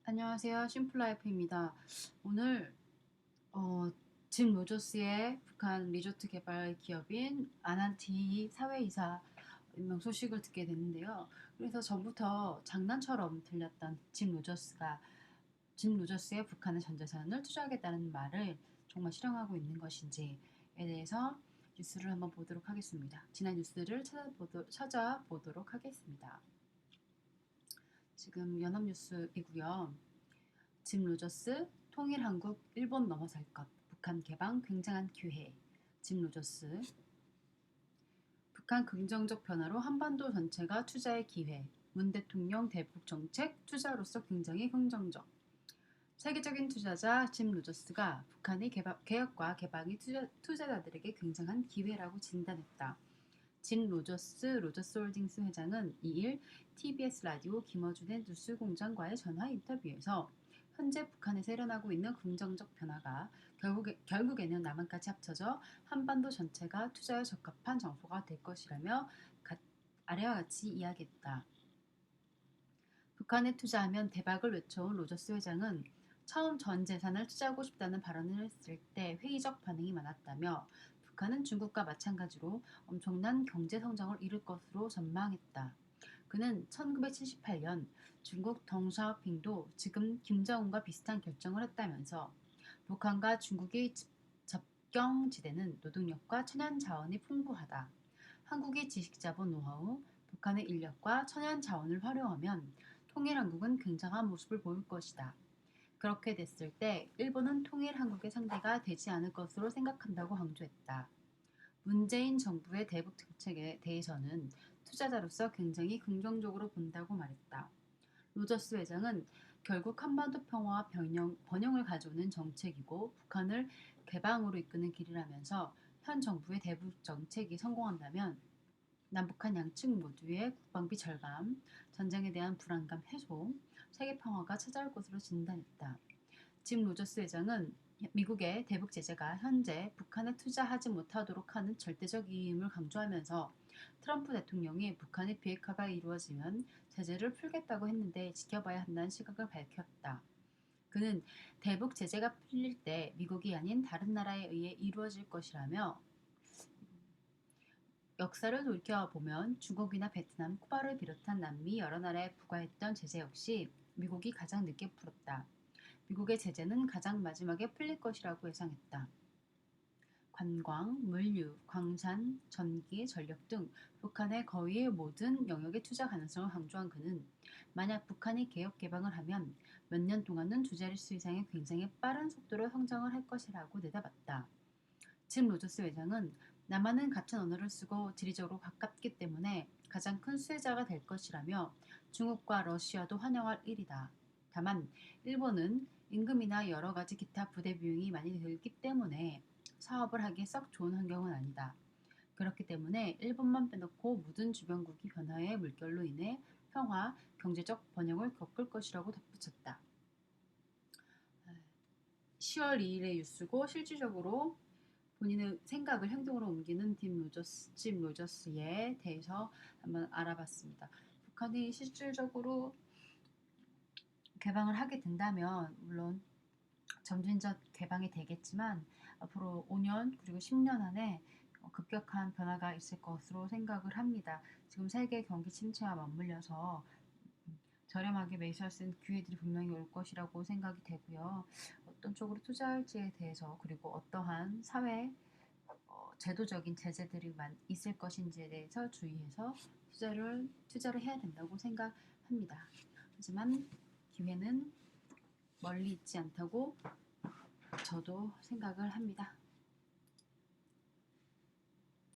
안녕하세요. 심플라이프입니다. 오늘 어, 짐 로저스의 북한 리조트 개발 기업인 아난티 사회이사 임명 소식을 듣게 됐는데요. 그래서 전부터 장난처럼 들렸던 짐 로저스의 북한의 전 재산을 투자하겠다는 말을 정말 실행하고 있는 것인지에 대해서 뉴스를 한번 보도록 하겠습니다. 지난 뉴스를 찾아보도록 하겠습니다. 지금 연합뉴스이고요. 짐 로저스, 통일한국, 일본 넘어설 것, 북한 개방 굉장한 기회. 짐 로저스, 북한 긍정적 변화로 한반도 전체가 투자의 기회. 문 대통령 대북 정책 투자로서 굉장히 긍정적. 세계적인 투자자 짐 로저스가 북한의 개혁과 개방이 투자자들에게 굉장한 기회라고 진단했다. 짐 로저스 홀딩스 회장은 2일 TBS 라디오 김어준의 뉴스공장과의 전화 인터뷰에서 현재 북한에서 일어나고 있는 긍정적 변화가 결국에는 남한까지 합쳐져 한반도 전체가 투자에 적합한 장소가 될 것이라며 아래와 같이 이야기했다. 북한에 투자하면 대박을 외쳐온 로저스 회장은 처음 전 재산을 투자하고 싶다는 발언을 했을 때 회의적 반응이 많았다며 북한은 중국과 마찬가지로 엄청난 경제 성장을 이룰 것으로 전망했다. 그는 1978년 중국 덩샤오핑도 지금 김정은과 비슷한 결정을 했다면서 북한과 중국의 접경지대는 노동력과 천연 자원이 풍부하다. 한국의 지식자본 노하우, 북한의 인력과 천연 자원을 활용하면 통일한국은 굉장한 모습을 보일 것이다. 그렇게 됐을 때 일본은 통일한국의 상대가 되지 않을 것으로 생각한다고 강조했다. 문재인 정부의 대북 정책에 대해서는 투자자로서 굉장히 긍정적으로 본다고 말했다. 로저스 회장은 결국 한반도 평화와 번영을 가져오는 정책이고 북한을 개방으로 이끄는 길이라면서 현 정부의 대북 정책이 성공한다면 남북한 양측 모두의 국방비 절감, 전쟁에 대한 불안감 해소, 세계 평화가 찾아올 것으로 진단했다. 짐 로저스 회장은 미국의 대북 제재가 현재 북한에 투자하지 못하도록 하는 절대적 이임을 강조하면서 트럼프 대통령이 북한의 비핵화가 이루어지면 제재를 풀겠다고 했는데 지켜봐야 한다는 시각을 밝혔다. 그는 대북 제재가 풀릴 때 미국이 아닌 다른 나라에 의해 이루어질 것이라며 역사를 돌이켜보면 중국이나 베트남, 쿠바를 비롯한 남미 여러 나라에 부과했던 제재 역시 미국이 가장 늦게 풀었다. 미국의 제재는 가장 마지막에 풀릴 것이라고 예상했다. 관광, 물류, 광산, 전기, 전력 등 북한의 거의 모든 영역의 투자 가능성을 강조한 그는 만약 북한이 개혁 개방을 하면 몇 년 동안은 두 자릿수 이상의 굉장히 빠른 속도로 성장을 할 것이라고 내다봤다. 짐 로저스 회장은 남한은 같은 언어를 쓰고 지리적으로 가깝기 때문에 가장 큰 수혜자가 될 것이라며 중국과 러시아도 환영할 일이다. 다만 일본은 임금이나 여러 가지 기타 부대 비용이 많이 들기 때문에 사업을 하기에 썩 좋은 환경은 아니다. 그렇기 때문에 일본만 빼놓고 모든 주변국이 변화의 물결로 인해 평화, 경제적 번영을 겪을 것이라고 덧붙였다. 10월 2일의 뉴스고 실질적으로 본인의 생각을 행동으로 옮기는 짐 로저스에 대해서 한번 알아봤습니다. 북한이 실질적으로 개방을 하게 된다면 물론 점진적 개방이 되겠지만 앞으로 5년 그리고 10년 안에 급격한 변화가 있을 것으로 생각을 합니다. 지금 세계 경기 침체와 맞물려서 저렴하게 매수할 수 있는 기회들이 분명히 올 것이라고 생각이 되고요. 어떤 쪽으로 투자할지에 대해서 그리고 어떠한 사회 제도적인 제재들이 있을 것인지에 대해서 주의해서 투자를 해야 된다고 생각합니다. 하지만 기회는 멀리 있지 않다고 저도 생각을 합니다.